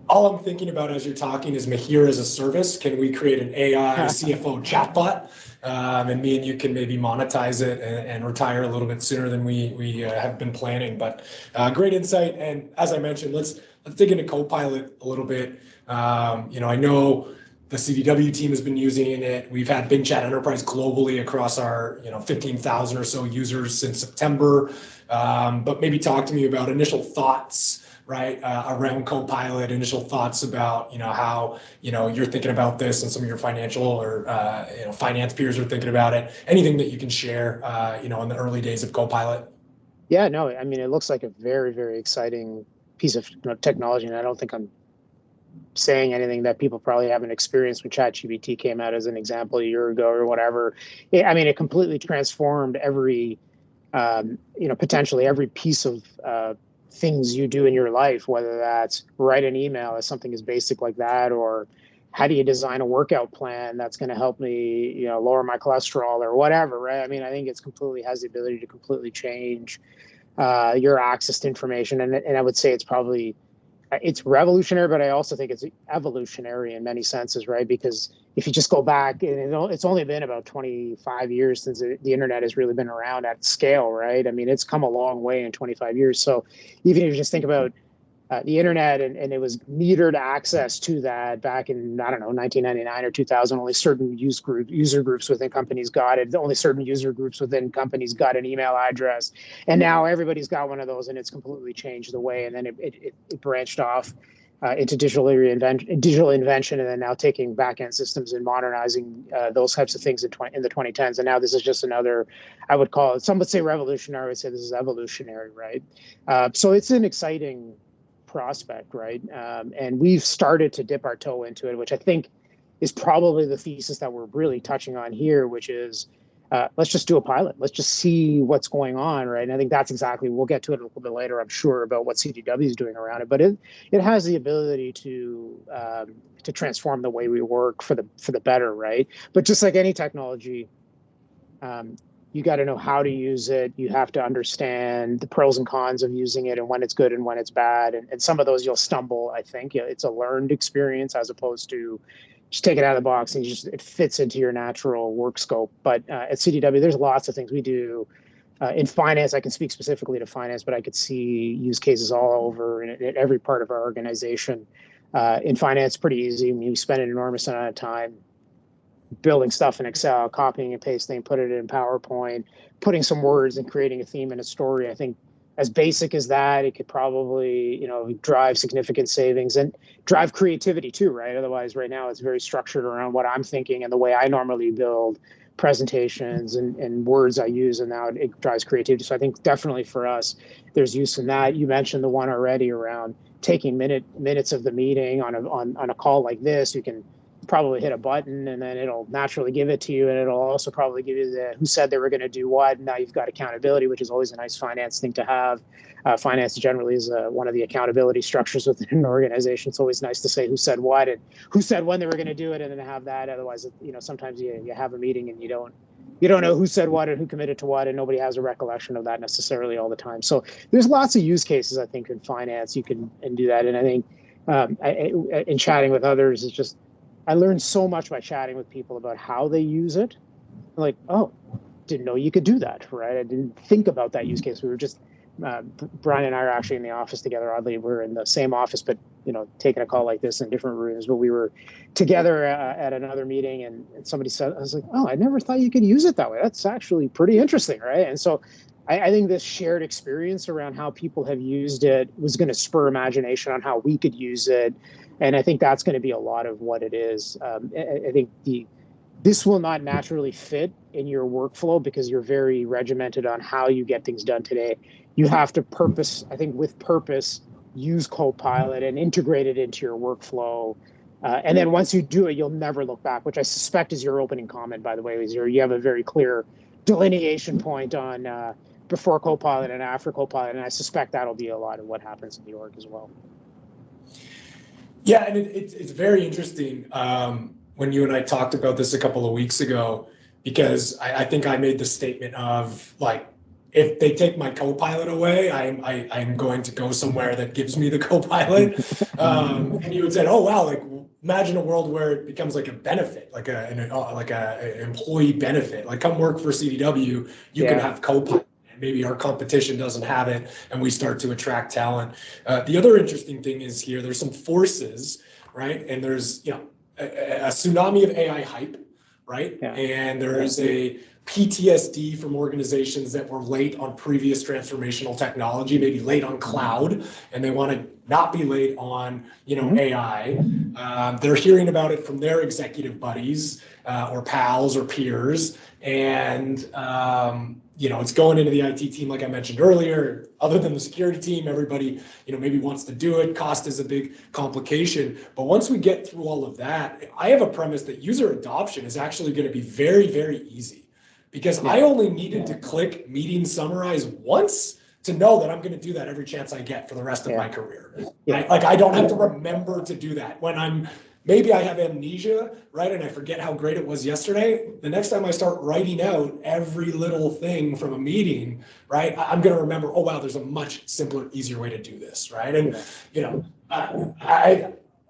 All I'm thinking about as you're talking is Mihir as a service. Can we create an AI CFO chatbot? And me and you can maybe monetize it and retire a little bit sooner than we have been planning. But great insight. And as I mentioned, let's dig into Copilot a little bit. I know the CDW team has been using it. We've had Bing Chat Enterprise globally across our 15,000 or so users since September. But maybe talk to me about initial thoughts, right, around Copilot, initial thoughts about how you're thinking about this and some of your financial or finance peers are thinking about it. Anything that you can share in the early days of Copilot? Yeah, no, I mean, it looks like a very, very exciting piece of technology, and I don't think I'm saying anything that people probably haven't experienced when ChatGPT came out as an example a year ago or whatever. It completely transformed every potentially every piece of things you do in your life, whether that's write an email as something as basic like that, or how do you design a workout plan that's going to help me, lower my cholesterol or whatever, right? I think it's has the ability to completely change your access to information. And I would say it's revolutionary, but I also think it's evolutionary in many senses, right? Because if you just go back, and it's only been about 25 years since the internet has really been around at scale, right? It's come a long way in 25 years. So even if you just think about the internet and it was metered access to that back in, 1999 or 2000, only certain user groups within companies got it. Only certain user groups within companies got an email address. And now everybody's got one of those, and it's completely changed the way. And then it branched off into digital invention, and then now taking back-end systems and modernizing those types of things in the 2010s. And now this is just another, I would call it, some would say revolutionary, I would say this is evolutionary, right? So it's an exciting prospect, right? And we've started to dip our toe into it, which I think is probably the thesis that we're really touching on here, which is let's just do a pilot. Let's just see what's going on, right? And I think that's exactly, we'll get to it a little bit later, I'm sure, about what CDW is doing around it. But it has the ability to transform the way we work for the better, right? But just like any technology, you got to know how to use it. You have to understand the pros and cons of using it and when it's good and when it's bad. And some of those you'll stumble, I think. It's a learned experience as opposed to just take it out of the box and it fits into your natural work scope. But at CDW, there's lots of things we do. In finance, I can speak specifically to finance, but I could see use cases all over in every part of our organization. In finance, pretty easy. I mean, we spend an enormous amount of time building stuff in Excel, copying and pasting, put it in PowerPoint, putting some words and creating a theme and a story. I think as basic as that, it could probably, drive significant savings and drive creativity too, right? Otherwise, right now it's very structured around what I'm thinking and the way I normally build presentations and words I use, and now it drives creativity. So I think definitely for us, there's use in that. You mentioned the one already around taking minutes of the meeting on a call like this. You can probably hit a button and then it'll naturally give it to you, and it'll also probably give you who said they were going to do what. Now you've got accountability, which is always a nice finance thing to have. Finance generally is one of the accountability structures within an organization. It's always nice to say who said what and who said when they were going to do it, and then have that. Otherwise, sometimes you have a meeting and you don't know who said what and who committed to what, and nobody has a recollection of that necessarily all the time. So there's lots of use cases, I think, in finance you can do that. And I think in chatting with others, it's just, I learned so much by chatting with people about how they use it. Like, oh, didn't know you could do that, right? I didn't think about that use case. We were just, Brian and I are actually in the office together. Oddly, we're in the same office, but, taking a call like this in different rooms. But we were together at another meeting, and somebody said, I was like, oh, I never thought you could use it that way. That's actually pretty interesting, right? And so I think this shared experience around how people have used it was going to spur imagination on how we could use it. And I think that's going to be a lot of what it is. I think this will not naturally fit in your workflow because you're very regimented on how you get things done today. You have to with purpose, use Copilot and integrate it into your workflow. And then once you do it, you'll never look back, which I suspect is your opening comment, by the way. You have a very clear delineation point on before Copilot and after Copilot. And I suspect that'll be a lot of what happens in the org as well. Yeah, and it's very interesting when you and I talked about this a couple of weeks ago, because I think I made the statement of, like, if they take my Copilot away, I'm going to go somewhere that gives me the Copilot. And you would say, oh, wow, like, imagine a world where it becomes like a benefit, like a employee benefit. Like, come work for CDW, you can have Copilot. Maybe our competition doesn't have it, and we start to attract talent. The other interesting thing is here, there's some forces, right? And there's, a tsunami of AI hype, right? Yeah. And there's a PTSD from organizations that were late on previous transformational technology, maybe late on cloud, and they want to not be late on, AI. They're hearing about it from their executive buddies or pals or peers, and it's going into the IT team, like I mentioned earlier. Other than the security team, everybody, maybe wants to do it. Cost is a big complication. But once we get through all of that, I have a premise that user adoption is actually going to be very, very easy, because I only needed to click meeting summarize once to know that I'm going to do that every chance I get for the rest of my career. Right? Like, I don't have to remember to do that. When maybe I have amnesia, right? And I forget how great it was yesterday. The next time I start writing out every little thing from a meeting, right? I'm going to remember, oh, wow, there's a much simpler, easier way to do this, right? And,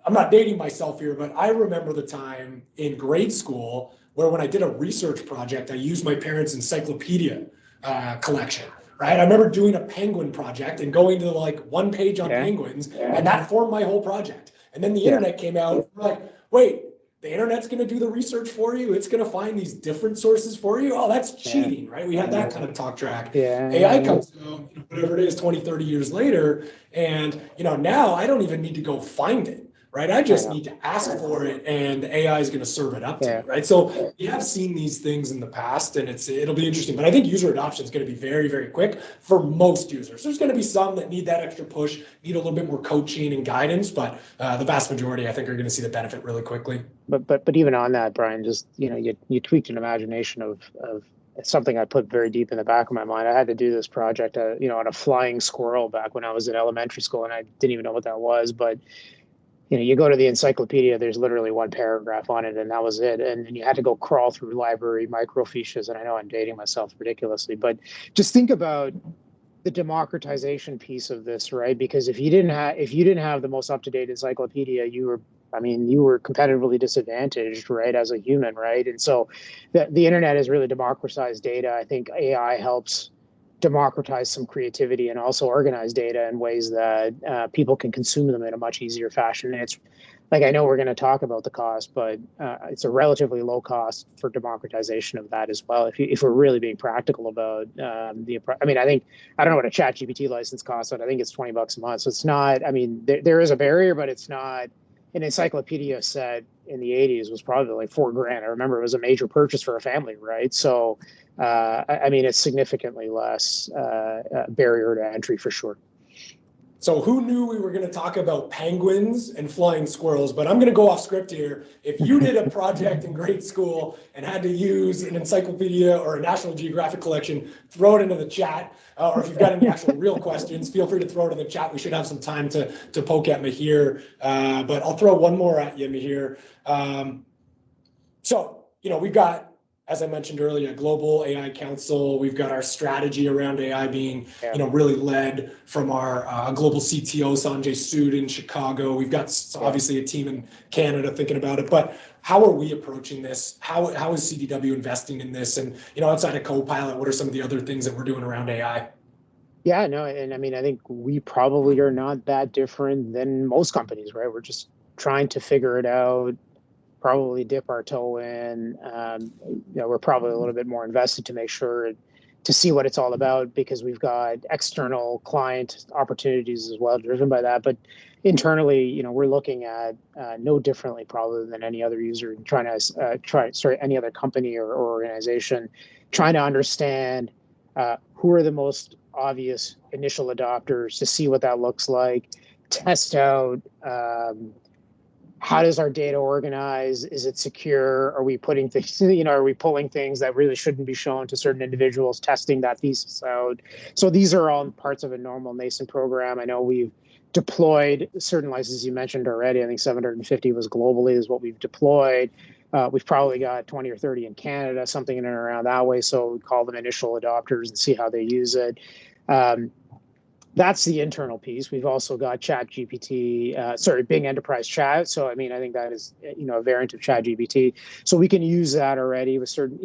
I'm not dating myself here, but I remember the time in grade school where when I did a research project, I used my parents' encyclopedia collection. Right? I remember doing a penguin project and going to like one page on penguins, and that formed my whole project. And then the internet came out, and we're like, wait, the internet's going to do the research for you? It's going to find these different sources for you? Oh, that's cheating, right? We had that kind of talk track. AI comes out, whatever it is, 20, 30 years later. And, now I don't even need to go find it. Right, I just need to ask for it, and the AI is going to serve it up to me. Right, so we have seen these things in the past, and it'll be interesting. But I think user adoption is going to be very, very quick for most users. There's going to be some that need that extra push, need a little bit more coaching and guidance, but the vast majority, I think, are going to see the benefit really quickly. But even on that, Brian, just you tweaked an imagination of it's something I put very deep in the back of my mind. I had to do this project, on a flying squirrel back when I was in elementary school, and I didn't even know what that was. But you go to the encyclopedia, there's literally one paragraph on it, and that was it. And you had to go crawl through library microfiches. And I know I'm dating myself ridiculously, but just think about the democratization piece of this, right? Because if you didn't have the most up-to-date encyclopedia, you were competitively disadvantaged, right, as a human, right? And so the internet has really democratized data. I think AI helps democratize some creativity and also organize data in ways that people can consume them in a much easier fashion. And it's like, I know we're going to talk about the cost, but it's a relatively low cost for democratization of that as well. If we're really being practical about I don't know what a chat GPT license costs, but I think it's $20 a month. So it's not, there is a barrier, but it's not. An encyclopedia set in the 80s was probably like $4,000. I remember it was a major purchase for a family, right? So, it's significantly less barrier to entry for sure. So who knew we were going to talk about penguins and flying squirrels? But I'm going to go off script here. If you did a project in grade school and had to use an encyclopedia or a National Geographic collection, throw it into the chat. Or if you've got any actual real questions, feel free to throw it in the chat. We should have some time to poke at Mihir. But I'll throw one more at you, Mihir. We've got, as I mentioned earlier, a global AI council. We've got our strategy around AI being, really led from our global CTO, Sanjay Sood in Chicago. We've got obviously a team in Canada thinking about it. But how are we approaching this? How is CDW investing in this? And, outside of Copilot, what are some of the other things that we're doing around AI? Yeah, no, and I think we probably are not that different than most companies, right? We're just trying to figure it out, probably dip our toe in. We're probably a little bit more invested to make sure to see what it's all about, because we've got external client opportunities as well driven by that. But internally, we're looking at no differently probably than any other user, any other company or organization, trying to understand who are the most obvious initial adopters, to see what that looks like, test out how does our data organize? Is it secure? Are we putting things, are we pulling things that really shouldn't be shown to certain individuals, testing that thesis out? So these are all parts of a normal nascent program. I know we've deployed certain licenses you mentioned already. I think 750 was globally is what we've deployed. We've probably got 20 or 30 in Canada, something in and around that way. So we call them initial adopters and see how they use it. That's the internal piece. We've also got Bing Enterprise Chat. So, I think that is, a variant of Chat GPT. So we can use that already with certain,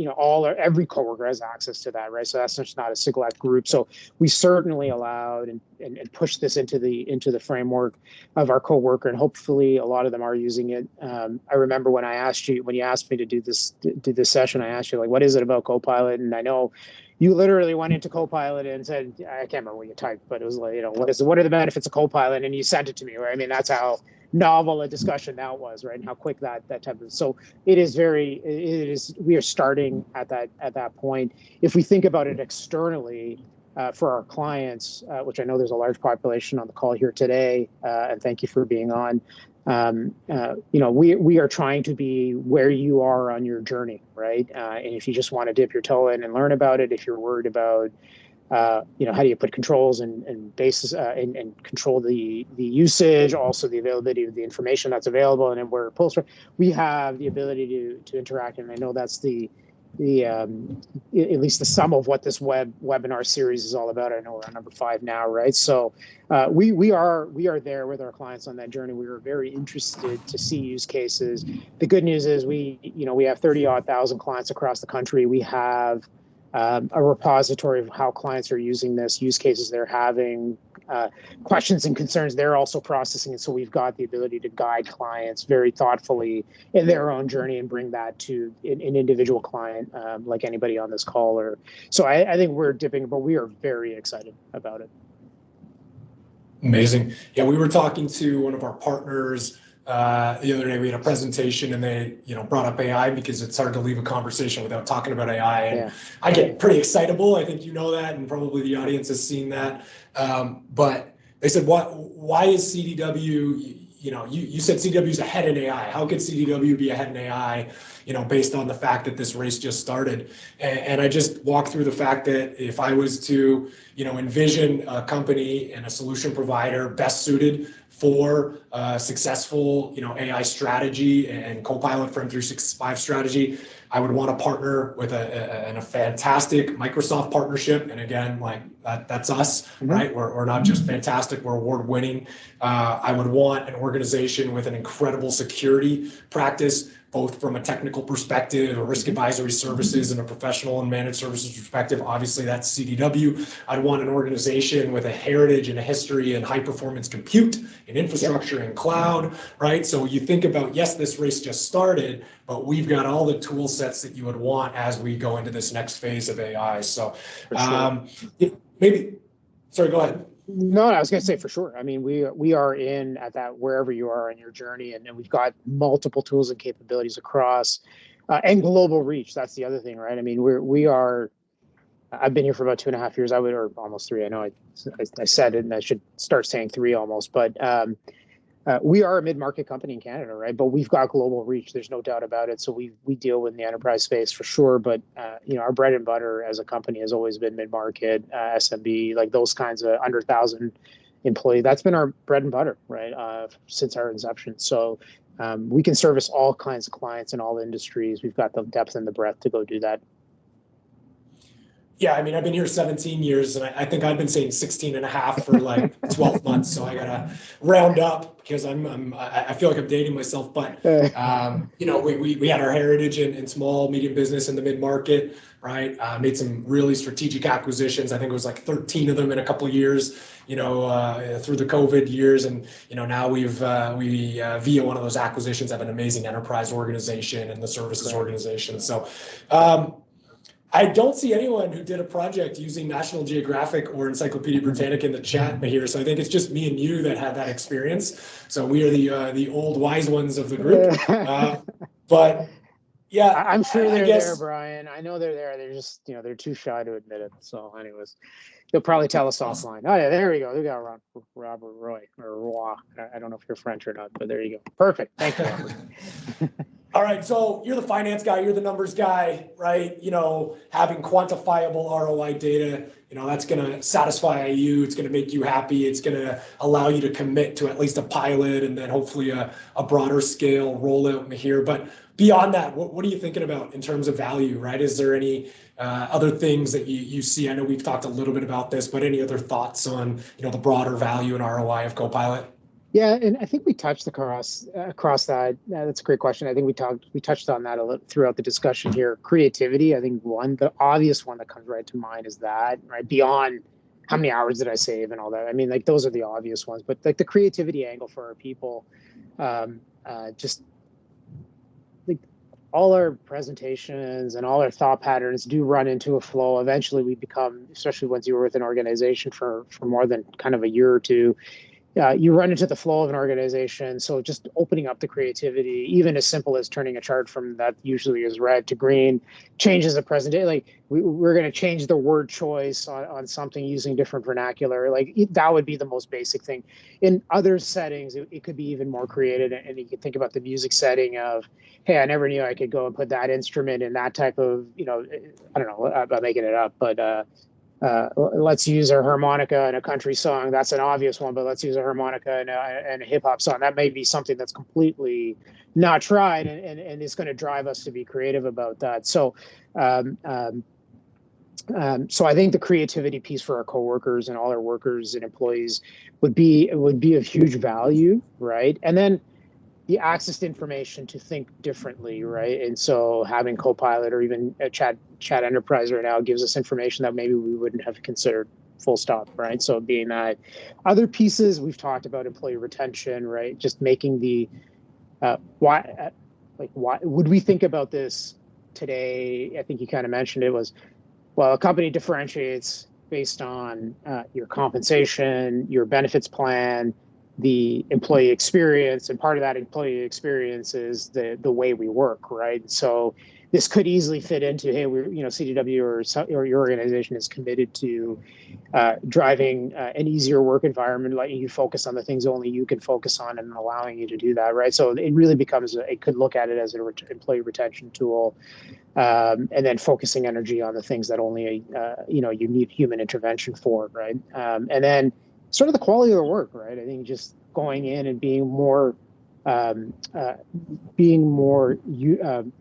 every coworker has access to that, right? So that's just not a select group. So we certainly allowed and pushed this into the framework of our coworker, and hopefully a lot of them are using it. I remember when you asked me to do this session, I asked you, like, what is it about Copilot? And I know you literally went into Copilot and said, I can't remember what you typed, but it was like, what are the benefits of Copilot? And you sent it to me, right? That's how novel a discussion that was, right? And how quick that type of, so we are starting at that point. If we think about it externally, for our clients, which I know there's a large population on the call here today, and thank you for being on. We are trying to be where you are on your journey, right? And if you just want to dip your toe in and learn about it, if you're worried about, how do you put controls and basis and control the usage, also the availability of the information that's available, and then where it pulls from, we have the ability to interact. And I know that's at least the sum of what this webinar series is all about. I know we're on number 5 now, right? So we are there with our clients on that journey. We are very interested to see use cases. The good news is we have 30,000 odd clients across the country. We have a repository of how clients are using this, use cases they're having, questions and concerns they're also processing. And so we've got the ability to guide clients very thoughtfully in their own journey and bring that to an individual client, like anybody on this call. So I think we're dipping, but we are very excited about it. Amazing. Yeah, we were talking to one of our partners the other day. We had a presentation and they, brought up AI because it's hard to leave a conversation without talking about AI. And I get pretty excitable. I think you know that, and probably the audience has seen that. But they said, why is CDW, you said CDW is ahead in AI. How could CDW be ahead in AI, based on the fact that this race just started? And I just walked through the fact that if I was to, envision a company and a solution provider best suited for successful, AI strategy and Copilot for M365 strategy, I would want to partner with a fantastic Microsoft partnership. And again, like that's us, right? We're not just fantastic, we're award-winning. I would want an organization with an incredible security practice, both from a technical perspective, a risk advisory services, and a professional and managed services perspective. Obviously, that's CDW. I'd want an organization with a heritage and a history in high-performance compute and infrastructure and cloud, right? So you think about, yes, this race just started, but we've got all the tool sets that you would want as we go into this next phase of AI. So sorry, go ahead. No, I was going to say for sure. I mean, we are in at that wherever you are in your journey, and we've got multiple tools and capabilities across and global reach. That's the other thing, right? I mean, we are. I've been here for about 2.5 years. Or almost 3. I know I said it, and I should start saying 3 almost. But we are a mid-market company in Canada, right? But we've got global reach. There's no doubt about it. So we deal with the enterprise space for sure. But our bread and butter as a company has always been mid-market, SMB, like those kinds of under 1,000 employee. That's been our bread and butter, right? Since our inception. So we can service all kinds of clients in all industries. We've got the depth and the breadth to go do that. Yeah, I mean, I've been here 17 years, and I think I've been saying 16 and a half for like 12 months. So I gotta round up because I feel like I'm dating myself. But we had our heritage in small, medium business in the mid market, right? Made some really strategic acquisitions. I think it was like 13 of them in a couple of years. Through the COVID years, and now we via one of those acquisitions have an amazing enterprise organization and the services organization. So. I don't see anyone who did a project using National Geographic or Encyclopedia Britannica in the chat here. So I think it's just me and you that had that experience. So we are the old wise ones of the group. But yeah, I'm sure they're there, Brian. I know they're there. They're just, they're too shy to admit it. So anyways, they'll probably tell us offline. Oh yeah, there we go. We got Robert Roy or Roy. I don't know if you're French or not, but there you go. Perfect. Thank you, Robert. All right, so you're the finance guy, you're the numbers guy, right? Having quantifiable ROI data, that's going to satisfy you. It's going to make you happy. It's going to allow you to commit to at least a pilot and then hopefully a broader scale rollout, Mihir. But beyond that, what are you thinking about in terms of value, right? Is there any other things that you see? I know we've talked a little bit about this, but any other thoughts on, the broader value and ROI of Copilot? Yeah, and I think we touched across that. That's a great question. I think we touched on that a little throughout the discussion here. Creativity, I think the obvious one that comes right to mind is that, right? Beyond how many hours did I save and all that. I mean, like those are the obvious ones, but like the creativity angle for our people, just like all our presentations and all our thought patterns do run into a flow. Eventually we become, especially once you were with an organization for more than kind of a year or two, you run into the flow of an organization. So just opening up the creativity, even as simple as turning a chart from that usually is red to green, changes the presentation. Like we're going to change the word choice on something using different vernacular. Like that would be the most basic thing. In other settings, it could be even more creative. And you could think about the music setting of, hey, I never knew I could go and put that instrument in that type of, I don't know, I'm making it up, but let's use a harmonica in a country song. That's an obvious one, but let's use a harmonica in a hip hop song. That may be something that's completely not tried, and it's going to drive us to be creative about that. So, so I think the creativity piece for our coworkers and all our workers and employees would be of huge value, right? And then the access to information to think differently, right? And so having Copilot or even a chat enterprise right now gives us information that maybe we wouldn't have considered, full stop, right? So being that other pieces, we've talked about employee retention, right? Just making the, why would we think about this today? I think you kind of mentioned it was, well, a company differentiates based on your compensation, your benefits plan, the employee experience, and part of that employee experience is the way we work, right? So this could easily fit into, hey, we're, CDW or your organization is committed to driving an easier work environment, letting you focus on the things only you can focus on, and allowing you to do that, right? So it really becomes, it could look at it as an employee retention tool, and then focusing energy on the things that only, you need human intervention for, right? And then sort of the quality of the work, right? I think just going in and being more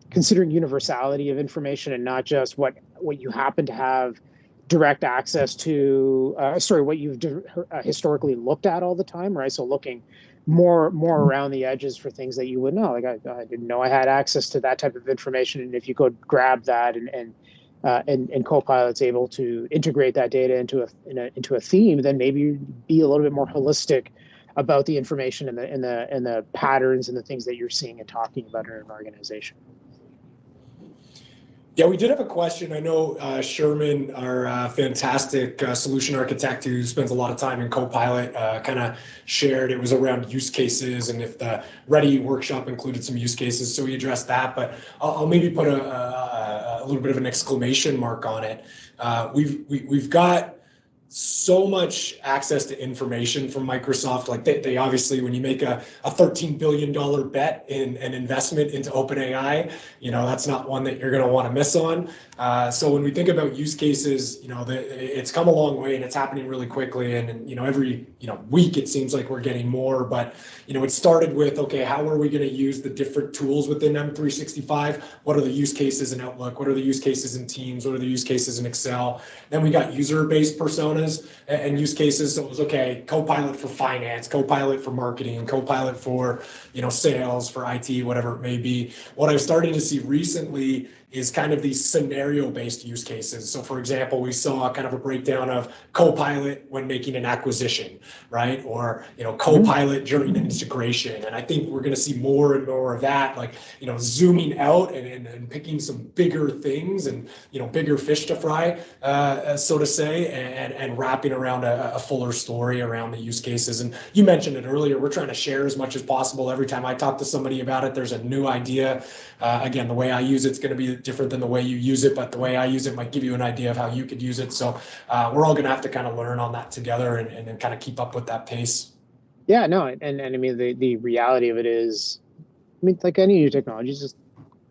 considering universality of information and not just what you happen to have direct access to, what you've historically looked at all the time, right? So looking more around the edges for things that you would know. Like I didn't know I had access to that type of information, and if you could grab that and Copilot's able to integrate that data into a theme, then maybe be a little bit more holistic about the information and the patterns and the things that you're seeing and talking about in an organization. Yeah, we did have a question. I know Sherman, our fantastic solution architect who spends a lot of time in Copilot, kind of shared it was around use cases and if the Ready workshop included some use cases. So we addressed that, but I'll maybe put a little bit of an exclamation mark on it. We've got so much access to information from Microsoft. Like they obviously, when you make a $13 billion bet in an investment into OpenAI, that's not one that you're going to want to miss on. So when we think about use cases, it's come a long way and it's happening really quickly. And every week it seems like we're getting more. But it started with, okay, how are we going to use the different tools within M365? What are the use cases in Outlook? What are the use cases in Teams? What are the use cases in Excel? Then we got user-based personas and use cases. So it was, okay, Copilot for finance, Copilot for marketing, Copilot for sales, for IT, whatever it may be. What I'm starting to see recently is kind of these scenario-based use cases. So for example, we saw kind of a breakdown of Copilot when making an acquisition, right? Or, Copilot during an integration. And I think we're going to see more and more of that, like, zooming out and picking some bigger things and, bigger fish to fry, so to say, and wrapping around a fuller story around the use cases. And you mentioned it earlier, we're trying to share as much as possible. Every time I talk to somebody about it, there's a new idea. Again, the way I use it's going to be different than the way you use it, but the way I use it might give you an idea of how you could use it. So we're all going to have to kind of learn on that together and kind of keep up with that pace. Yeah, no, and I mean, the reality of it is, like any new technology, you just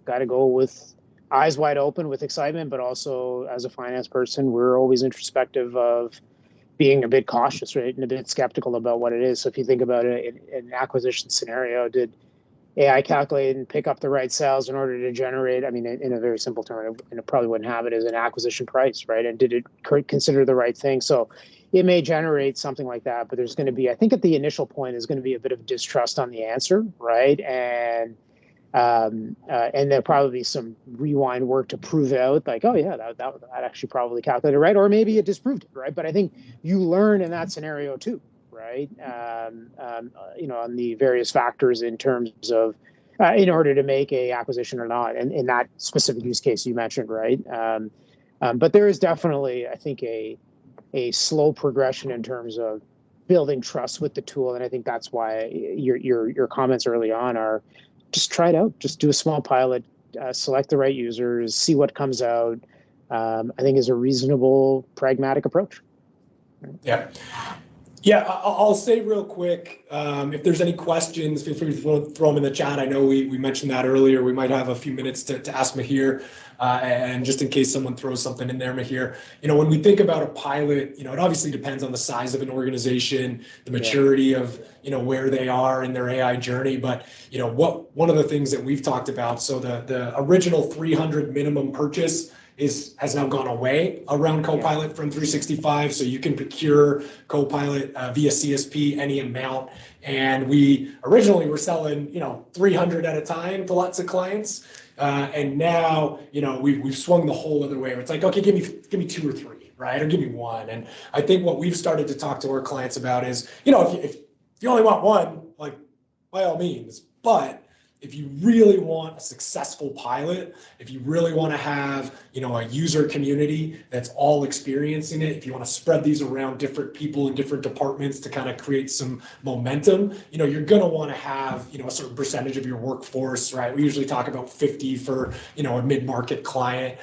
got to go with eyes wide open with excitement, but also as a finance person, we're always introspective of being a bit cautious, right, and a bit skeptical about what it is. So if you think about it in an acquisition scenario, did AI calculate and pick up the right sales in order to generate, in a very simple term, and it probably wouldn't have it as an acquisition price, right? And did it consider the right thing? So it may generate something like that, but there's going to be, I think at the initial point, is going to be a bit of distrust on the answer, right? And there'll probably be some rewind work to prove out, like, oh yeah, that actually probably calculated right, or maybe it disproved it, right? But I think you learn in that scenario too, right? On the various factors in terms of in order to make a acquisition or not, and in that specific use case you mentioned, right? But there is definitely, I think, a slow progression in terms of building trust with the tool, and I think that's why your comments early on are just try it out, just do a small pilot, select the right users, see what comes out. I think is a reasonable, pragmatic approach. Yeah. Yeah, I'll say real quick, if there's any questions, feel free to throw them in the chat. I know we mentioned that earlier. We might have a few minutes to ask Mihir, and just in case someone throws something in there, Mihir, when we think about a pilot, it obviously depends on the size of an organization, the maturity of, where they are in their AI journey. But, one of the things that we've talked about, so the original 300 minimum purchase has now gone away around Copilot from 365. So you can procure Copilot via CSP any amount. And we originally were selling, 300 at a time to lots of clients. And now, we've swung the whole other way. It's like, okay, give me 2 or 3, right? Or give me 1. And I think what we've started to talk to our clients about is, if you only want 1, like by all means, but if you really want a successful pilot, if you really want to have, a user community that's all experiencing it, if you want to spread these around different people in different departments to kind of create some momentum, you're going to want to have, a certain percentage of your workforce, right? We usually talk about 50 for, a mid-market client,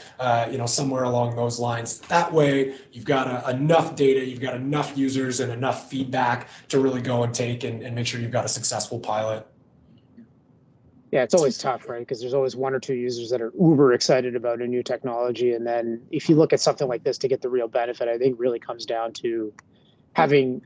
somewhere along those lines. That way you've got enough data, you've got enough users and enough feedback to really go and take and make sure you've got a successful pilot. Yeah, it's always tough, right? Because there's always one or two users that are uber excited about a new technology. And then if you look at something like this to get the real benefit, I think really comes down to having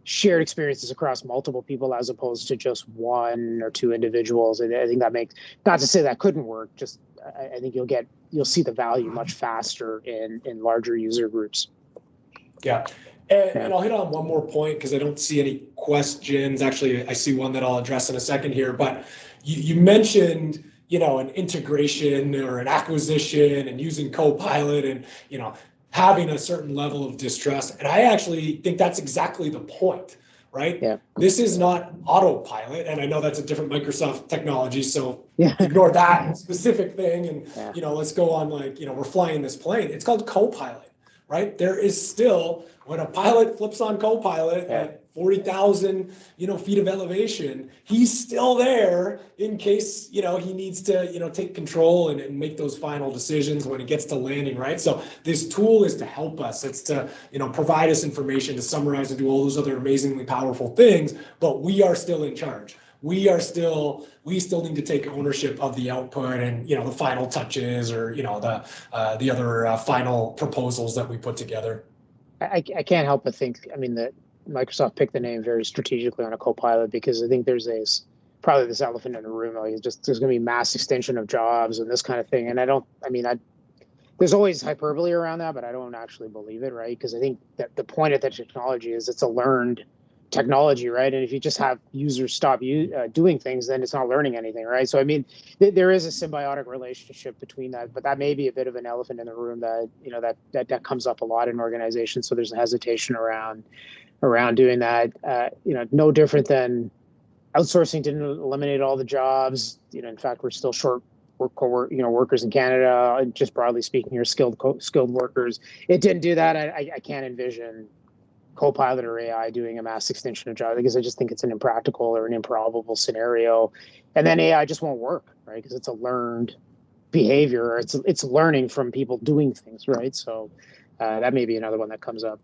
shared experiences across multiple people as opposed to just one or two individuals. And I think that makes, not to say that couldn't work, just I think you'll see the value much faster in larger user groups. Yeah. And I'll hit on one more point because I don't see any questions. Actually, I see one that I'll address in a second here, but you mentioned, an integration or an acquisition and using Copilot and, having a certain level of distrust. And I actually think that's exactly the point, right? Yeah. This is not autopilot. And I know that's a different Microsoft technology. So ignore that specific thing. And, let's go on we're flying this plane. It's called Copilot, right? There is still, when a pilot flips on Copilot at 40,000, feet of elevation, he's still there in case, he needs to, take control and make those final decisions when it gets to landing, right? So this tool is to help us. It's to, provide us information to summarize and do all those other amazingly powerful things, but we are still in charge. We still need to take ownership of the output and, the final touches or, the other final proposals that we put together. I can't help but think, that Microsoft picked the name very strategically on a Copilot because I think there's probably this elephant in the room. Like there's going to be mass extension of jobs and this kind of thing. And there's always hyperbole around that, but I don't actually believe it, right? Because I think that the point of the technology is it's a learned technology, right? And if you just have users stop doing things, then it's not learning anything, right? So there is a symbiotic relationship between that, but that may be a bit of an elephant in the room that that comes up a lot in organizations. So there's a hesitation around doing that. No different than outsourcing didn't eliminate all the jobs. In fact, we're still short workers in Canada. Just broadly speaking, you're skilled workers. It didn't do that. I can't envision Copilot or AI doing a mass extension of jobs because I just think it's an impractical or an improbable scenario. And then AI just won't work, right? Because it's a learned behavior. It's learning from people doing things, right? So that may be another one that comes up.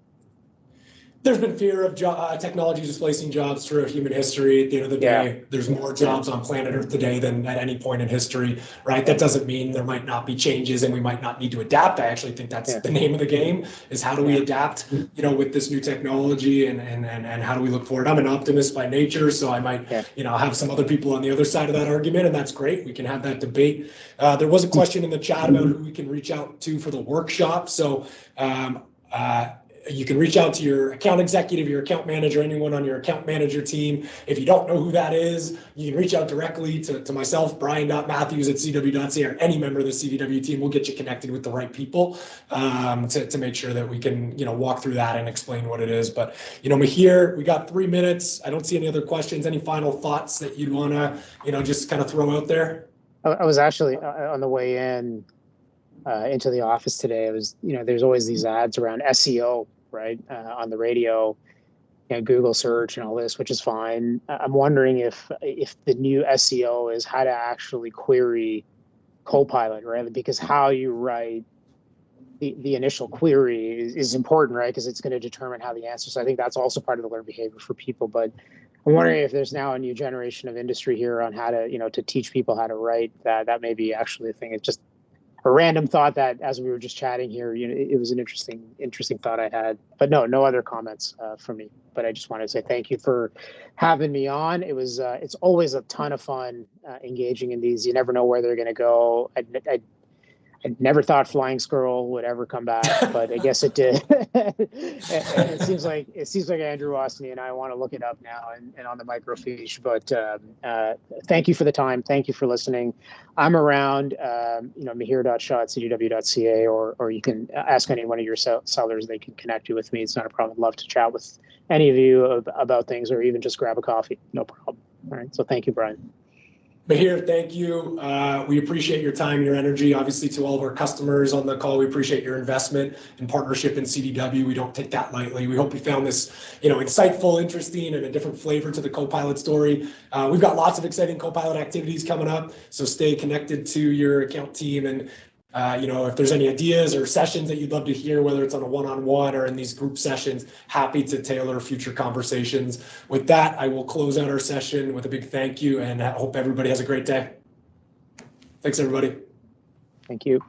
There's been fear of technology displacing jobs throughout human history. At the end of the day, there's more jobs on planet Earth today than at any point in history, right? That doesn't mean there might not be changes and we might not need to adapt. I actually think that's the name of the game, is how do we adapt, with this new technology and how do we look forward? I'm an optimist by nature, so I might, have some other people on the other side of that argument, and that's great. We can have that debate. There was a question in the chat about who we can reach out to for the workshop. So, you can reach out to your account executive, your account manager, anyone on your account manager team. If you don't know who that is, you can reach out directly to myself, brian.matthews@cdw.ca, or any member of the CDW team. We'll get you connected with the right people to make sure that we can, walk through that and explain what it is. But, Mihir, we got 3 minutes. I don't see any other questions. Any final thoughts that you'd want to, just kind of throw out there? I was actually on the way into the office today. It was, there's always these ads around SEO, right, on the radio, Google search and all this, which is fine. I'm wondering if the new SEO is how to actually query Copilot, right? Because how you write the initial query is important, right? Because it's going to determine how the answer. So I think that's also part of the learned behavior for people. But I'm wondering if there's now a new generation of industry here on how to, to teach people how to write that. That may be actually a thing. It's just a random thought that as we were just chatting here, it was an interesting thought I had. But no other comments from me. But I just wanted to say thank you for having me on. It was it's always a ton of fun engaging in these. You never know where they're going to go. I never thought Flying Squirrel would ever come back, but I guess it did. And it seems like Andrew asked me, and I want to look it up now and on the microfiche. But thank you for the time. Thank you for listening. I'm around, mihir.shah@cdw.ca, or you can ask any one of your sellers. They can connect you with me. It's not a problem. I'd love to chat with any of you about things, or even just grab a coffee. No problem. All right. So thank you, Brian. Mihir, thank you. We appreciate your time, your energy. Obviously, to all of our customers on the call, we appreciate your investment and partnership in CDW. We don't take that lightly. We hope you found this, insightful, interesting, and a different flavor to the Copilot story. We've got lots of exciting Copilot activities coming up, so stay connected to your account team. And if there's any ideas or sessions that you'd love to hear, whether it's on a one-on-one or in these group sessions, happy to tailor future conversations. With that, I will close out our session with a big thank you, and I hope everybody has a great day. Thanks, everybody. Thank you.